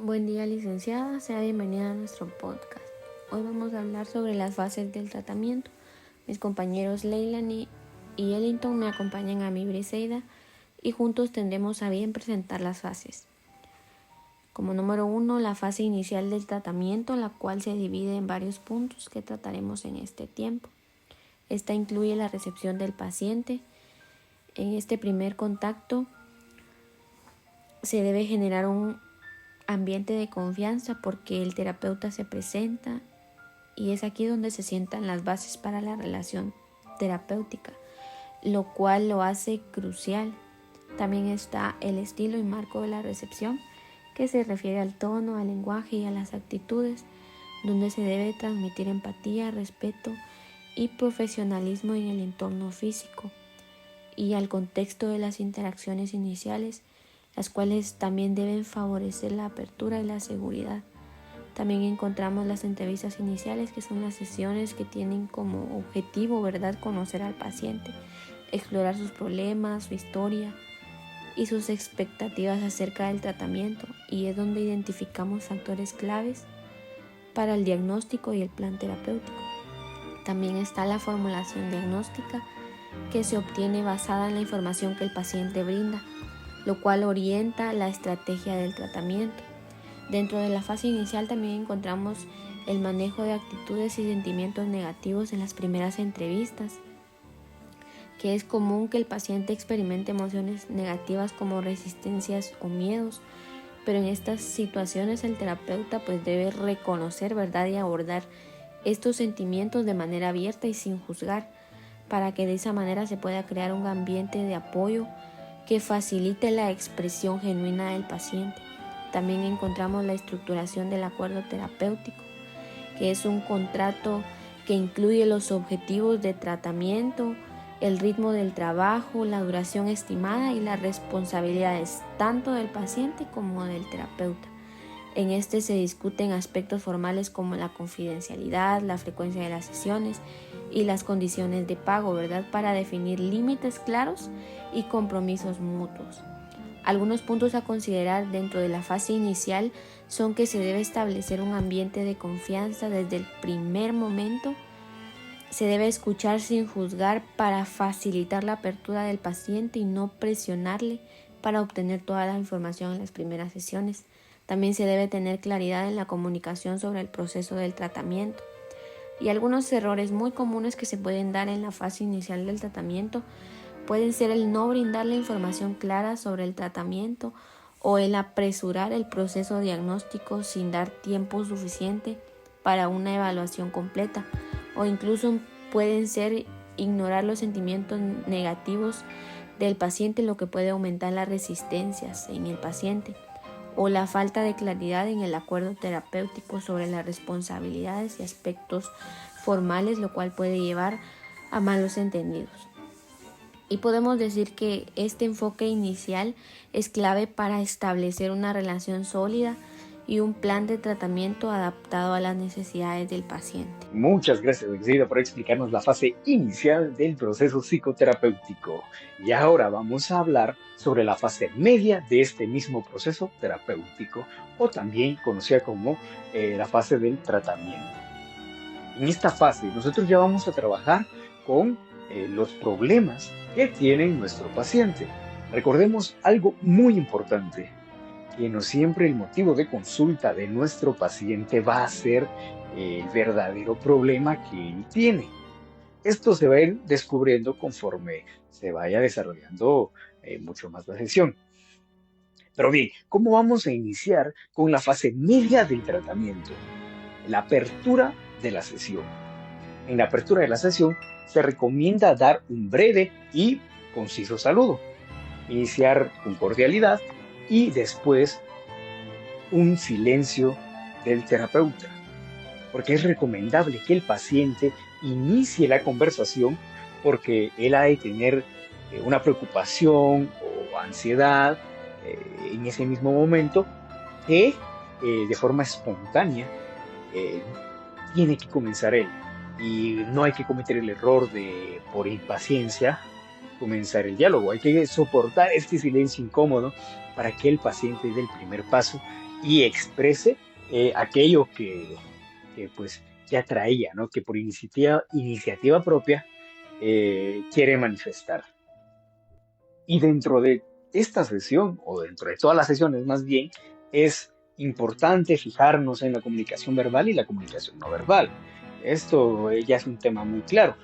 Buen día, licenciada, sea bienvenida a nuestro podcast. Hoy vamos a hablar sobre las fases del tratamiento. Mis compañeros Leilani y Ellington me acompañan a mi Briseida y juntos tendremos a bien presentar las fases. Como número 1, la fase inicial del tratamiento, la cual se divide en varios puntos que trataremos en este tiempo. Esta incluye la recepción del paciente. En este primer contacto se debe generar un ambiente de confianza porque el terapeuta se presenta y es aquí donde se sientan las bases para la relación terapéutica, lo cual lo hace crucial. También está el estilo y marco de la recepción, que se refiere al tono, al lenguaje y a las actitudes, donde se debe transmitir empatía, respeto y profesionalismo en el entorno físico, y al contexto de las interacciones iniciales, las cuales también deben favorecer la apertura y la seguridad. También encontramos las entrevistas iniciales, que son las sesiones que tienen como objetivo, conocer al paciente, explorar sus problemas, su historia y sus expectativas acerca del tratamiento, y es donde identificamos factores claves para el diagnóstico y el plan terapéutico. También está la formulación diagnóstica, que se obtiene basada en la información que el paciente brinda, lo cual orienta la estrategia del tratamiento. Dentro de la fase inicial también encontramos el manejo de actitudes y sentimientos negativos en las primeras entrevistas, que es común que el paciente experimente emociones negativas como resistencias o miedos, pero en estas situaciones el terapeuta debe reconocer, y abordar estos sentimientos de manera abierta y sin juzgar, para que de esa manera se pueda crear un ambiente de apoyo que facilite la expresión genuina del paciente. También encontramos la estructuración del acuerdo terapéutico, que es un contrato que incluye los objetivos de tratamiento, el ritmo del trabajo, la duración estimada y las responsabilidades tanto del paciente como del terapeuta. En este se discuten aspectos formales como la confidencialidad, la frecuencia de las sesiones y las condiciones de pago, para definir límites claros y compromisos mutuos. Algunos puntos a considerar dentro de la fase inicial son que se debe establecer un ambiente de confianza desde el primer momento. Se debe escuchar sin juzgar para facilitar la apertura del paciente y no presionarle para obtener toda la información en las primeras sesiones. También se debe tener claridad en la comunicación sobre el proceso del tratamiento. Y algunos errores muy comunes que se pueden dar en la fase inicial del tratamiento pueden ser el no brindar la información clara sobre el tratamiento o el apresurar el proceso diagnóstico sin dar tiempo suficiente para una evaluación completa, o incluso pueden ser ignorar los sentimientos negativos del paciente, lo que puede aumentar las resistencias en el paciente, o la falta de claridad en el acuerdo terapéutico sobre las responsabilidades y aspectos formales, lo cual puede llevar a malos entendidos. Y podemos decir que este enfoque inicial es clave para establecer una relación sólida y un plan de tratamiento adaptado a las necesidades del paciente. Muchas gracias, Briseida, por explicarnos la fase inicial del proceso psicoterapéutico. Y ahora vamos a hablar sobre la fase media de este mismo proceso terapéutico, o también conocida como la fase del tratamiento. En esta fase nosotros ya vamos a trabajar con los problemas que tiene nuestro paciente. Recordemos algo muy importante, que no siempre el motivo de consulta de nuestro paciente va a ser el verdadero problema que él tiene. Esto se va a ir descubriendo conforme se vaya desarrollando mucho más la sesión. Pero bien, ¿cómo vamos a iniciar con la fase media del tratamiento? La apertura de la sesión. En la apertura de la sesión se recomienda dar un breve y conciso saludo, iniciar con cordialidad y después un silencio del terapeuta, porque es recomendable que el paciente inicie la conversación, porque él ha de tener una preocupación o ansiedad en ese mismo momento, que de forma espontánea eh, tiene que comenzar él. Y no hay que cometer el error de, por impaciencia, comenzar el diálogo. Hay que soportar este silencio incómodo para que el paciente dé el primer paso y exprese aquello que pues ya traía, ¿no? Que por iniciativa propia quiere manifestar. Y dentro de esta sesión, o dentro de todas las sesiones más bien, es importante fijarnos en la comunicación verbal y la comunicación no verbal. Esto ya es un tema muy claro.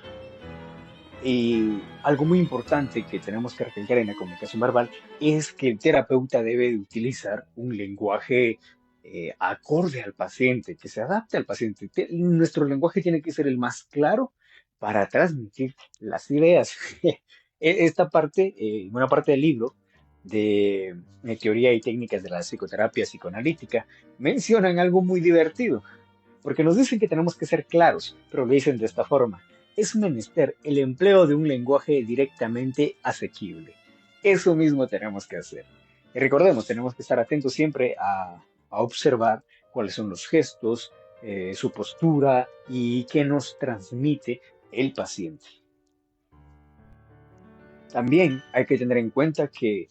Y algo muy importante que tenemos que recalcar en la comunicación verbal es que el terapeuta debe de utilizar un lenguaje acorde al paciente, que se adapte al paciente. Nuestro lenguaje tiene que ser el más claro para transmitir las ideas. Esta parte, una parte del libro de teoría y técnicas de la psicoterapia psicoanalítica mencionan algo muy divertido porque nos dicen que tenemos que ser claros, pero lo dicen de esta forma. Es menester el empleo de un lenguaje directamente asequible. Eso mismo tenemos que hacer. Y recordemos, tenemos que estar atentos siempre a observar cuáles son los gestos, su postura y qué nos transmite el paciente. También hay que tener en cuenta que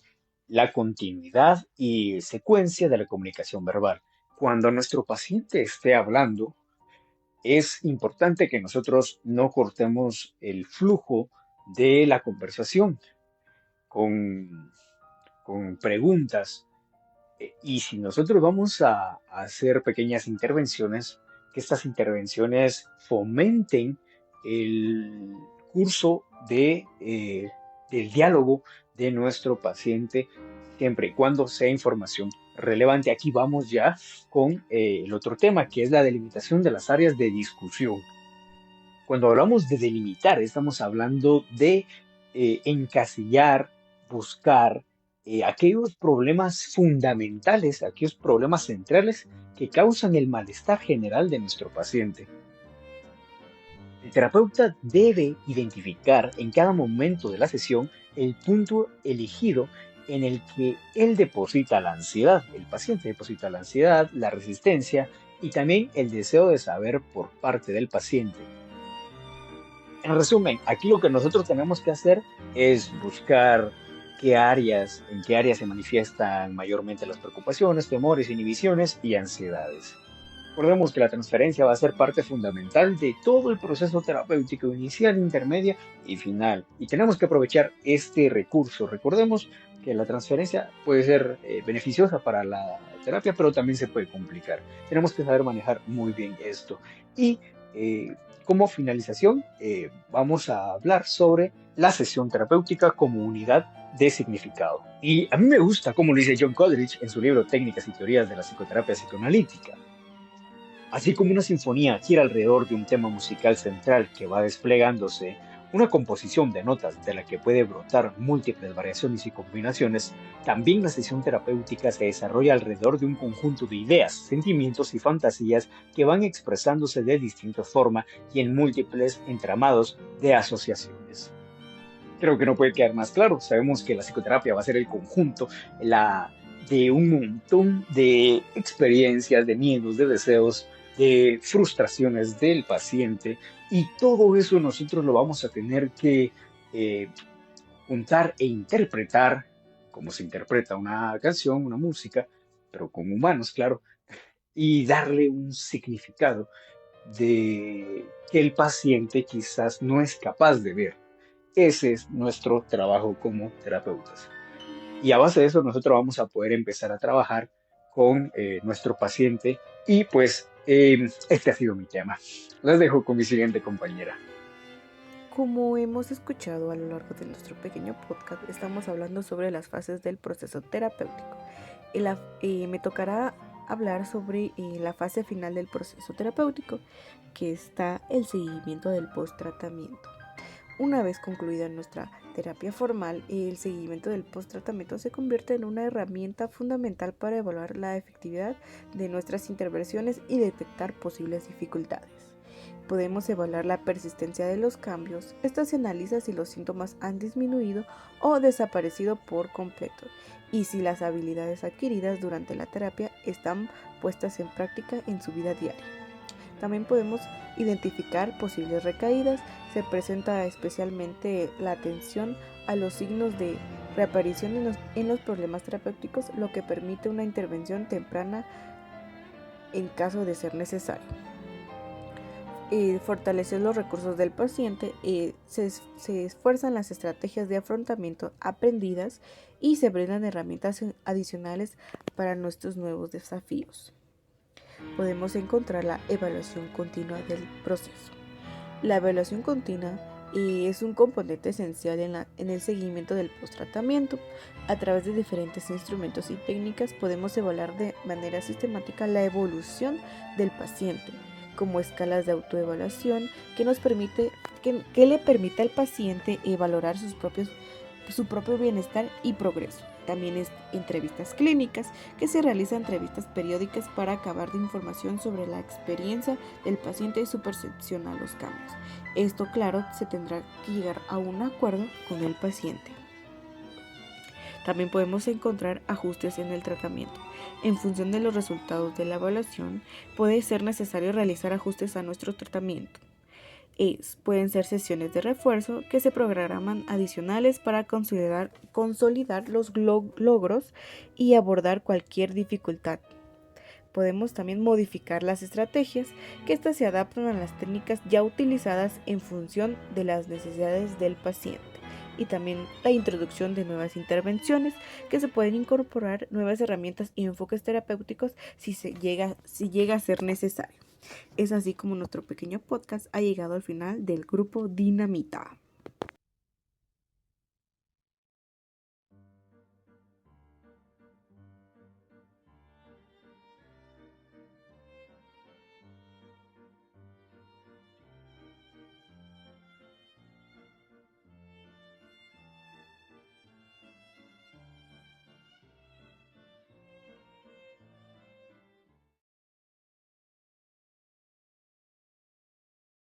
la continuidad y secuencia de la comunicación verbal. Cuando nuestro paciente esté hablando, es importante que nosotros no cortemos el flujo de la conversación con, con preguntas. Y si nosotros vamos a hacer pequeñas intervenciones, que estas intervenciones fomenten el curso del diálogo de nuestro paciente, siempre y cuando sea información relevante. Aquí vamos ya con el otro tema, que es la delimitación de las áreas de discusión. Cuando hablamos de delimitar, estamos hablando de encasillar, buscar aquellos problemas fundamentales, aquellos problemas centrales que causan el malestar general de nuestro paciente. El terapeuta debe identificar en cada momento de la sesión el punto elegido en el que él deposita la ansiedad. El paciente deposita la ansiedad, la resistencia y también el deseo de saber por parte del paciente. En resumen, aquí lo que nosotros tenemos que hacer es buscar en qué áreas se manifiestan mayormente las preocupaciones, temores, inhibiciones y ansiedades. Recordemos que la transferencia va a ser parte fundamental de todo el proceso terapéutico inicial, intermedia y final. Y tenemos que aprovechar este recurso. Recordemos que la transferencia puede ser beneficiosa para la terapia, pero también se puede complicar. Tenemos que saber manejar muy bien esto. Y como finalización, vamos a hablar sobre la sesión terapéutica como unidad de significado. Y a mí me gusta cómo lo dice John Coleridge en su libro Técnicas y Teorías de la Psicoterapia Psicoanalítica. Así como una sinfonía gira alrededor de un tema musical central que va desplegándose, una composición de notas de la que puede brotar múltiples variaciones y combinaciones, también la sesión terapéutica se desarrolla alrededor de un conjunto de ideas, sentimientos y fantasías que van expresándose de distintas formas y en múltiples entramados de asociaciones. Creo que no puede quedar más claro. Sabemos que la psicoterapia va a ser el conjunto de un montón de experiencias, de miedos, de deseos, de frustraciones del paciente, y todo eso nosotros lo vamos a tener que juntar e interpretar como se interpreta una canción, una música, pero con humanos, claro, y darle un significado de que el paciente quizás no es capaz de ver. Ese es nuestro trabajo como terapeutas. Y a base de eso nosotros vamos a poder empezar a trabajar con nuestro paciente. Y pues este ha sido mi tema. Les dejo con mi siguiente compañera. Como hemos escuchado a lo largo de nuestro pequeño podcast, estamos hablando sobre las fases del proceso terapéutico. Me tocará hablar sobre la fase final del proceso terapéutico, que está el seguimiento del post-tratamiento. Una vez concluida nuestra terapia formal, el seguimiento del post-tratamiento se convierte en una herramienta fundamental para evaluar la efectividad de nuestras intervenciones y detectar posibles dificultades. Podemos evaluar la persistencia de los cambios. Esto se analiza si los síntomas han disminuido o desaparecido por completo y si las habilidades adquiridas durante la terapia están puestas en práctica en su vida diaria. También podemos identificar posibles recaídas. Se presenta especialmente la atención a los signos de reaparición en los problemas terapéuticos, lo que permite una intervención temprana en caso de ser necesario. Fortalecer los recursos del paciente, se esfuerzan las estrategias de afrontamiento aprendidas y se brindan herramientas adicionales para nuestros nuevos desafíos. Podemos encontrar la evaluación continua del proceso. La evaluación continua es un componente esencial en el seguimiento del posttratamiento. A través de diferentes instrumentos y técnicas podemos evaluar de manera sistemática la evolución del paciente, como escalas de autoevaluación que le permita al paciente valorar su propio bienestar y progreso. También entrevistas clínicas, que se realizan entrevistas periódicas para acabar de información sobre la experiencia del paciente y su percepción a los cambios. Esto, claro, se tendrá que llegar a un acuerdo con el paciente. También podemos encontrar ajustes en el tratamiento. En función de los resultados de la evaluación, puede ser necesario realizar ajustes a nuestro tratamiento. Pueden ser sesiones de refuerzo que se programan adicionales para consolidar los logros y abordar cualquier dificultad. Podemos también modificar las estrategias, que éstas se adaptan a las técnicas ya utilizadas en función de las necesidades del paciente. Y también la introducción de nuevas intervenciones, que se pueden incorporar nuevas herramientas y enfoques terapéuticos si llega a ser necesario. Es así como nuestro pequeño podcast ha llegado al final del grupo Dinamita.